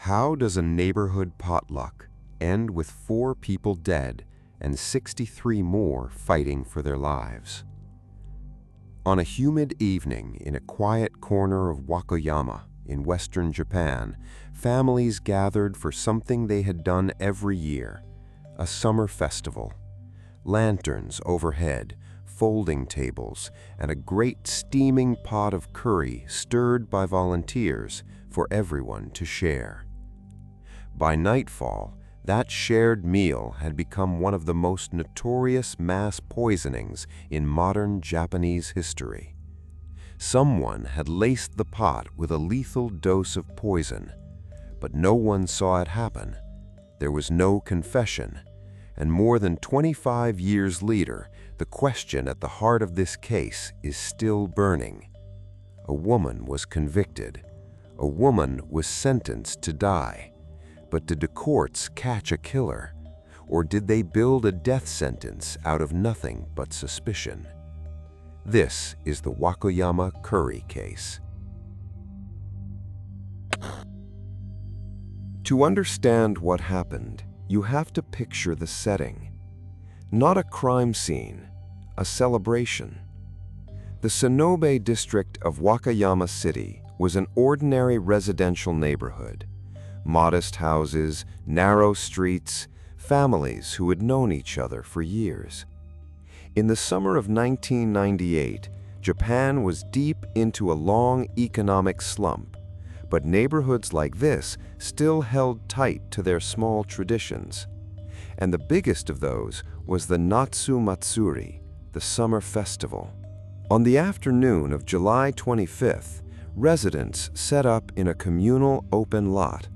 How does a neighborhood potluck end with 4 people dead and 63 more fighting for their lives? On a humid evening in a quiet corner of Wakayama in western Japan, families gathered for something they had done every year, a summer festival. Lanterns overhead, folding tables, and a great steaming pot of curry stirred by volunteers for everyone to share. By nightfall, that shared meal had become one of the most notorious mass poisonings in modern Japanese history. Someone had laced the pot with a lethal dose of poison, but no one saw it happen. There was no confession, and more than 25 years later, the question at the heart of this case is still burning. A woman was convicted. A woman was sentenced to die. But did the courts catch a killer? Or did they build a death sentence out of nothing but suspicion? This is the Wakayama curry case. To understand what happened, you have to picture the setting. Not a crime scene, a celebration. The Sonobe district of Wakayama City was an ordinary residential neighborhood. Modest houses, narrow streets, families who had known each other for years. In the summer of 1998, Japan was deep into a long economic slump, but neighborhoods like this still held tight to their small traditions. And the biggest of those was the Natsu Matsuri, the summer festival. On the afternoon of July 25th, residents set up in a communal open lot.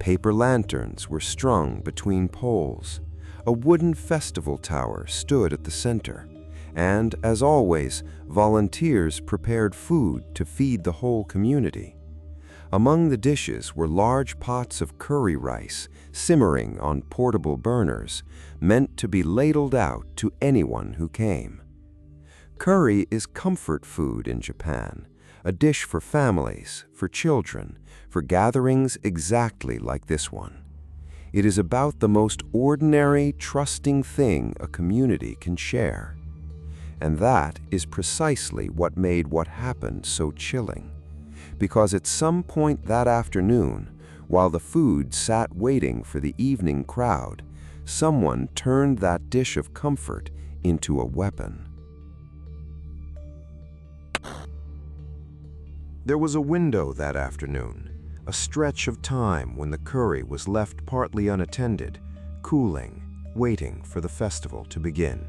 Paper lanterns were strung between poles. A wooden festival tower stood at the center. And, as always, volunteers prepared food to feed the whole community. Among the dishes were large pots of curry rice simmering on portable burners, meant to be ladled out to anyone who came. Curry is comfort food in Japan, a dish for families, for children, for gatherings exactly like this one. It is about the most ordinary, trusting thing a community can share. And that is precisely what made what happened so chilling. Because at some point that afternoon, while the food sat waiting for the evening crowd, someone turned that dish of comfort into a weapon. There was a window that afternoon, a stretch of time when the curry was left partly unattended, cooling, waiting for the festival to begin.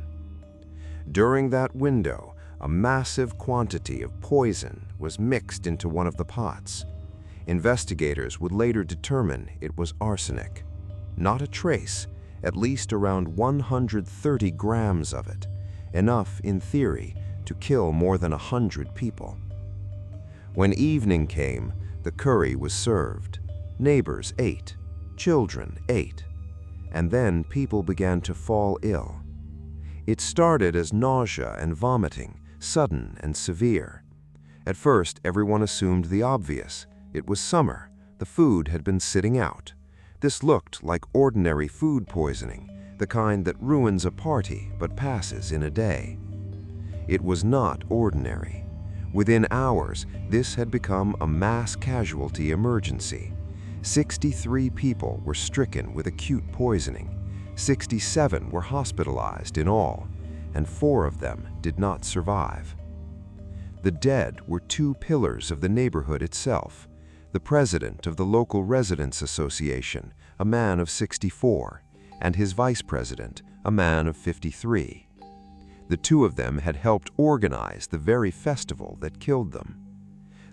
During that window, a massive quantity of poison was mixed into one of the pots. Investigators would later determine it was arsenic. Not a trace, at least around 130 grams of it, enough, in theory, to kill more than 100 people. When evening came, the curry was served. Neighbors ate, children ate, and then people began to fall ill. It started as nausea and vomiting, sudden and severe. At first, everyone assumed the obvious. It was summer. The food had been sitting out. This looked like ordinary food poisoning, the kind that ruins a party but passes in a day. It was not ordinary. Within hours, this had become a mass casualty emergency. 63 people were stricken with acute poisoning. 67 were hospitalized in all, and 4 of them did not survive. The dead were 2 pillars of the neighborhood itself. The president of the local residents association, a man of 64, and his vice president, a man of 53. The 2 of them had helped organize the very festival that killed them.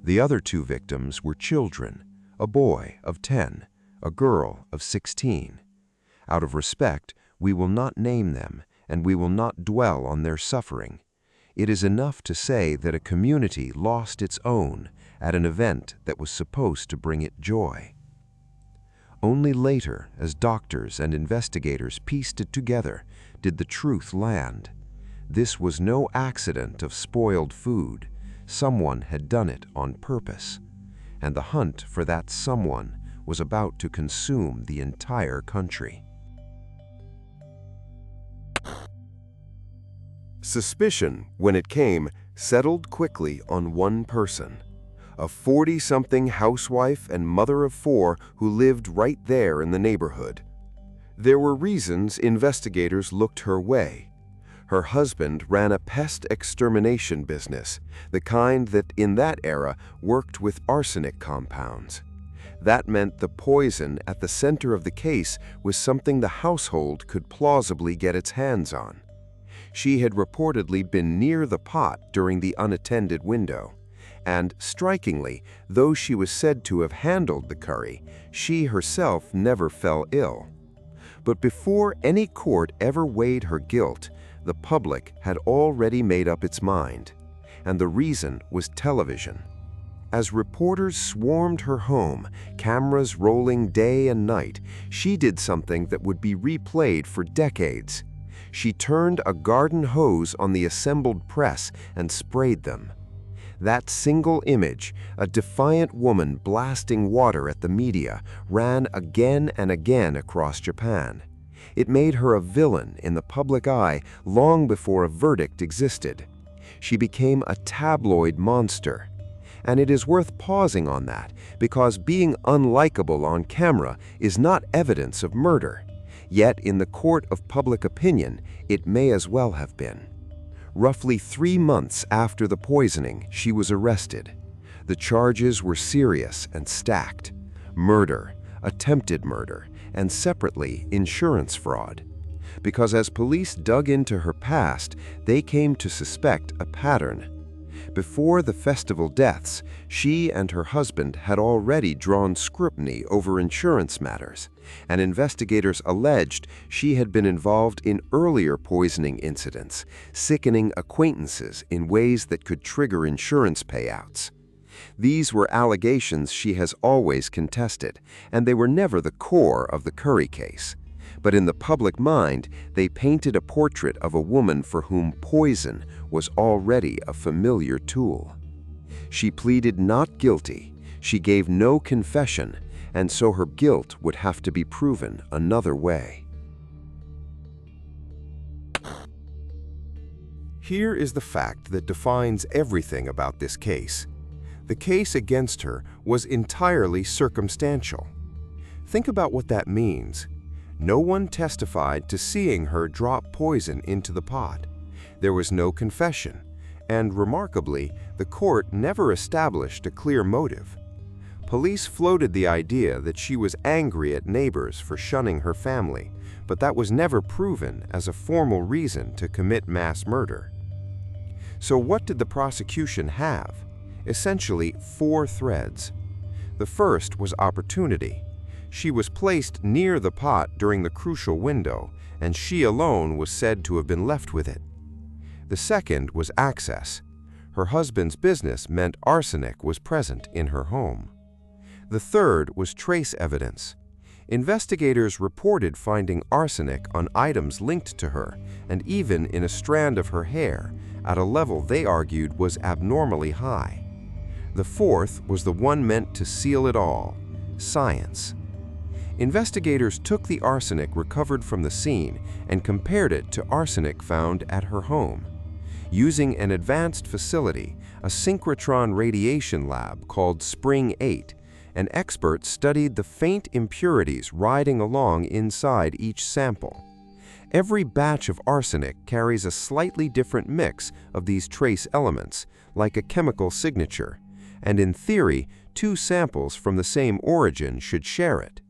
The other 2 victims were children, a boy of 10, a girl of 16. Out of respect, we will not name them, and we will not dwell on their suffering. It is enough to say that a community lost its own at an event that was supposed to bring it joy. Only later, as doctors and investigators pieced it together, did the truth land. This was no accident of spoiled food. Someone had done it on purpose. And the hunt for that someone was about to consume the entire country. Suspicion, when it came, settled quickly on one person, a 40-something housewife and mother of 4 who lived right there in the neighborhood. There were reasons investigators looked her way. Her husband ran a pest extermination business, the kind that in that era worked with arsenic compounds. That meant the poison at the center of the case was something the household could plausibly get its hands on. She had reportedly been near the pot during the unattended window, and, strikingly, though she was said to have handled the curry, she herself never fell ill. But before any court ever weighed her guilt, the public had already made up its mind, and the reason was television. As reporters swarmed her home, cameras rolling day and night, she did something that would be replayed for decades. She turned a garden hose on the assembled press and sprayed them. That single image, a defiant woman blasting water at the media, ran again and again across Japan. It made her a villain in the public eye long before a verdict existed. She became a tabloid monster. And it is worth pausing on that, because being unlikable on camera is not evidence of murder. Yet in the court of public opinion, it may as well have been. Roughly 3 months after the poisoning, she was arrested. The charges were serious and stacked: murder, attempted murder, and separately, insurance fraud. Because as police dug into her past, they came to suspect a pattern. Before the festival deaths, she and her husband had already drawn scrutiny over insurance matters, and investigators alleged she had been involved in earlier poisoning incidents, sickening acquaintances in ways that could trigger insurance payouts. These were allegations she has always contested, and they were never the core of the Curry case. But in the public mind, they painted a portrait of a woman for whom poison was already a familiar tool. She pleaded not guilty, she gave no confession, and so her guilt would have to be proven another way. Here is the fact that defines everything about this case. The case against her was entirely circumstantial. Think about what that means. No one testified to seeing her drop poison into the pot. There was no confession, and remarkably, the court never established a clear motive. Police floated the idea that she was angry at neighbors for shunning her family, but that was never proven as a formal reason to commit mass murder. So what did the prosecution have? Essentially 4 threads. The first was opportunity. She was placed near the pot during the crucial window, and she alone was said to have been left with it. The second was access. Her husband's business meant arsenic was present in her home. The third was trace evidence. Investigators reported finding arsenic on items linked to her, and even in a strand of her hair, at a level they argued was abnormally high. The fourth was the one meant to seal it all: science. Investigators took the arsenic recovered from the scene and compared it to arsenic found at her home. Using an advanced facility, a synchrotron radiation lab called Spring 8, an expert studied the faint impurities riding along inside each sample. Every batch of arsenic carries a slightly different mix of these trace elements, like a chemical signature, and in theory, 2 samples from the same origin should share it.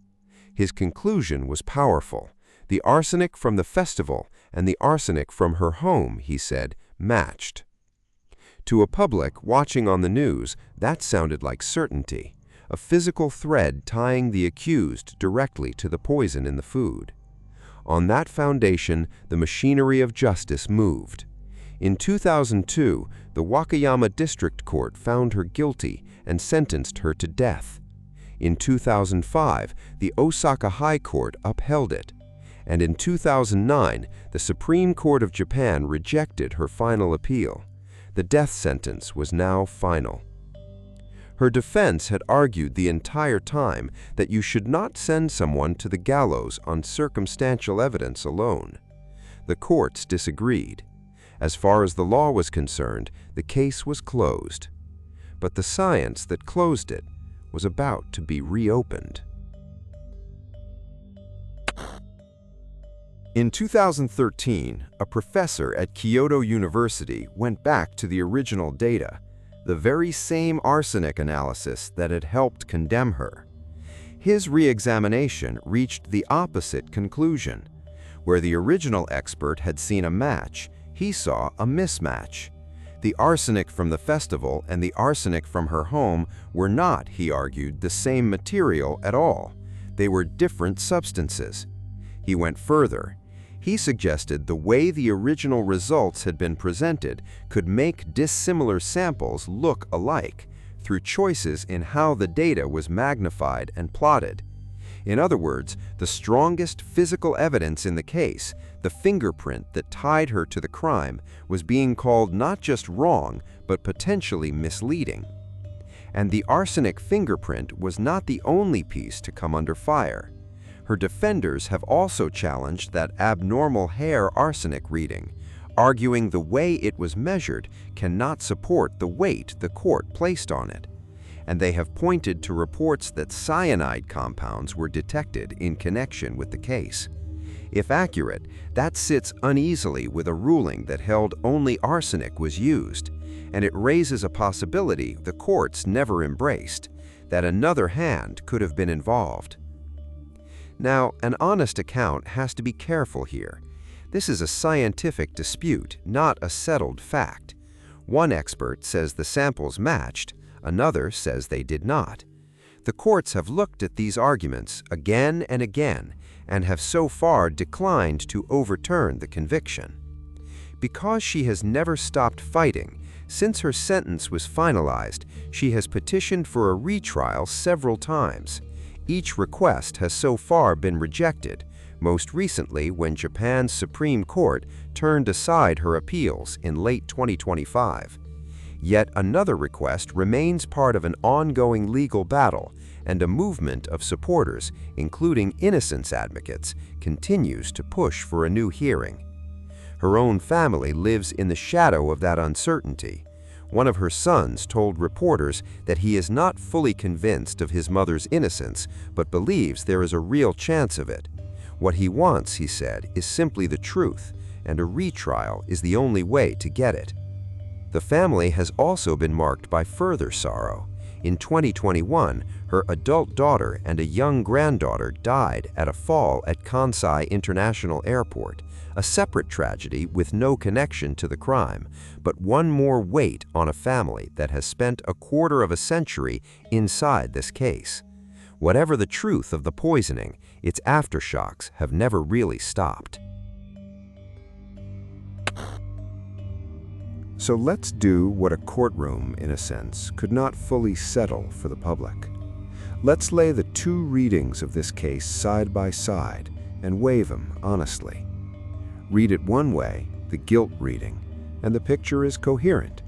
His conclusion was powerful. The arsenic from the festival and the arsenic from her home, he said, matched. To a public watching on the news, that sounded like certainty, a physical thread tying the accused directly to the poison in the food. On that foundation, the machinery of justice moved. In 2002, the Wakayama District Court found her guilty and sentenced her to death. In 2005, the Osaka High Court upheld it. And in 2009, the Supreme Court of Japan rejected her final appeal. The death sentence was now final. Her defense had argued the entire time that you should not send someone to the gallows on circumstantial evidence alone. The courts disagreed. As far as the law was concerned, the case was closed. But the science that closed it was about to be reopened. In 2013, a professor at Kyoto University went back to the original data, the very same arsenic analysis that had helped condemn her. His re-examination reached the opposite conclusion. Where the original expert had seen a match, he saw a mismatch. The arsenic from the festival and the arsenic from her home were not, he argued, the same material at all. They were different substances. He went further. He suggested the way the original results had been presented could make dissimilar samples look alike through choices in how the data was magnified and plotted. In other words, the strongest physical evidence in the case, the fingerprint that tied her to the crime, was being called not just wrong, but potentially misleading. And the arsenic fingerprint was not the only piece to come under fire. Her defenders have also challenged that abnormal hair arsenic reading, arguing the way it was measured cannot support the weight the court placed on it. And they have pointed to reports that cyanide compounds were detected in connection with the case. If accurate, that sits uneasily with a ruling that held only arsenic was used, and it raises a possibility the courts never embraced, that another hand could have been involved. Now, an honest account has to be careful here. This is a scientific dispute, not a settled fact. One expert says the samples matched, another says they did not. The courts have looked at these arguments again and again and have so far declined to overturn the conviction. Because she has never stopped fighting, since her sentence was finalized, she has petitioned for a retrial several times. Each request has so far been rejected, most recently when Japan's Supreme Court turned aside her appeals in late 2025. Yet another request remains part of an ongoing legal battle, and a movement of supporters, including innocence advocates, continues to push for a new hearing. Her own family lives in the shadow of that uncertainty. One of her sons told reporters that he is not fully convinced of his mother's innocence, but believes there is a real chance of it. What he wants, he said, is simply the truth, and a retrial is the only way to get it. The family has also been marked by further sorrow. In 2021, her adult daughter and a young granddaughter died at a fall at Kansai International Airport, a separate tragedy with no connection to the crime, but one more weight on a family that has spent a quarter of a century inside this case. Whatever the truth of the poisoning, its aftershocks have never really stopped. So let's do what a courtroom, in a sense, could not fully settle for the public. Let's lay the two readings of this case side by side and weigh them honestly. Read it one way, the guilt reading, and the picture is coherent.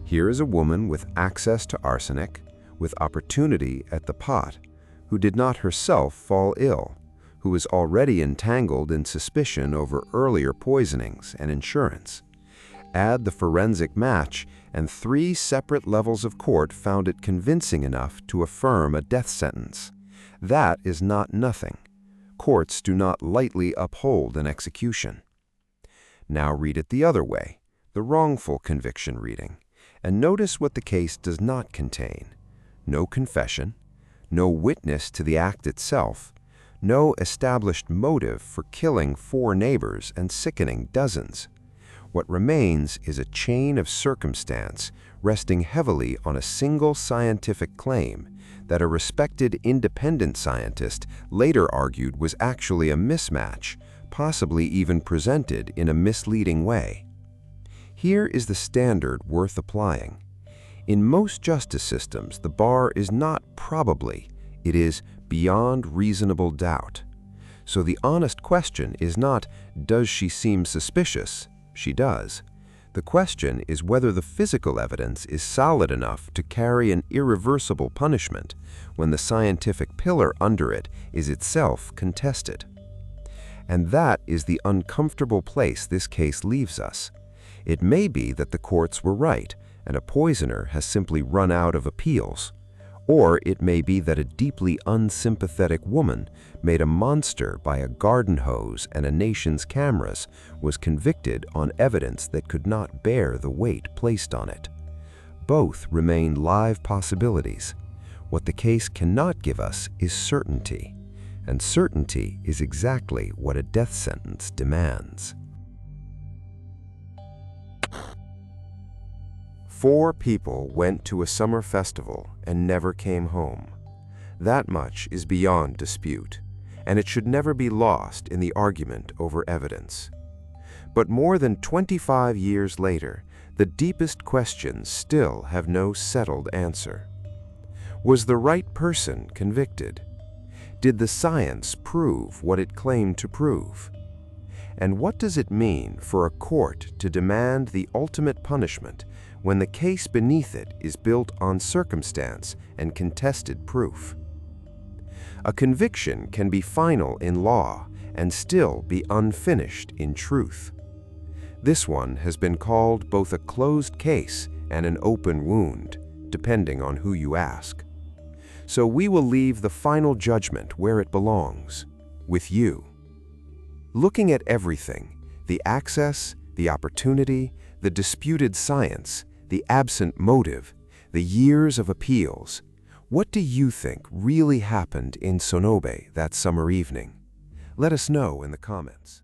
Here is a woman with access to arsenic, with opportunity at the pot, who did not herself fall ill, who is already entangled in suspicion over earlier poisonings and insurance. Add the forensic match, and 3 separate levels of court found it convincing enough to affirm a death sentence. That is not nothing. Courts do not lightly uphold an execution. Now read it the other way, the wrongful conviction reading, and notice what the case does not contain. No confession, no witness to the act itself, no established motive for killing 4 neighbors and sickening dozens. What remains is a chain of circumstance resting heavily on a single scientific claim that a respected independent scientist later argued was actually a mismatch, possibly even presented in a misleading way. Here is the standard worth applying. In most justice systems, the bar is not probably, it is beyond reasonable doubt. So the honest question is not, does she seem suspicious? She does. The question is whether the physical evidence is solid enough to carry an irreversible punishment when the scientific pillar under it is itself contested. And that is the uncomfortable place this case leaves us. It may be that the courts were right, and a poisoner has simply run out of appeals. Or it may be that a deeply unsympathetic woman, made a monster by a garden hose and a nation's cameras, was convicted on evidence that could not bear the weight placed on it. Both remain live possibilities. What the case cannot give us is certainty, and certainty is exactly what a death sentence demands. 4 people went to a summer festival and never came home. That much is beyond dispute, and it should never be lost in the argument over evidence. But more than 25 years later, the deepest questions still have no settled answer. Was the right person convicted? Did the science prove what it claimed to prove? And what does it mean for a court to demand the ultimate punishment when the case beneath it is built on circumstance and contested proof? A conviction can be final in law and still be unfinished in truth. This one has been called both a closed case and an open wound, depending on who you ask. So we will leave the final judgment where it belongs, with you. Looking at everything, the access, the opportunity, the disputed science, the absent motive, the years of appeals, what do you think really happened in Sonobe that summer evening? Let us know in the comments.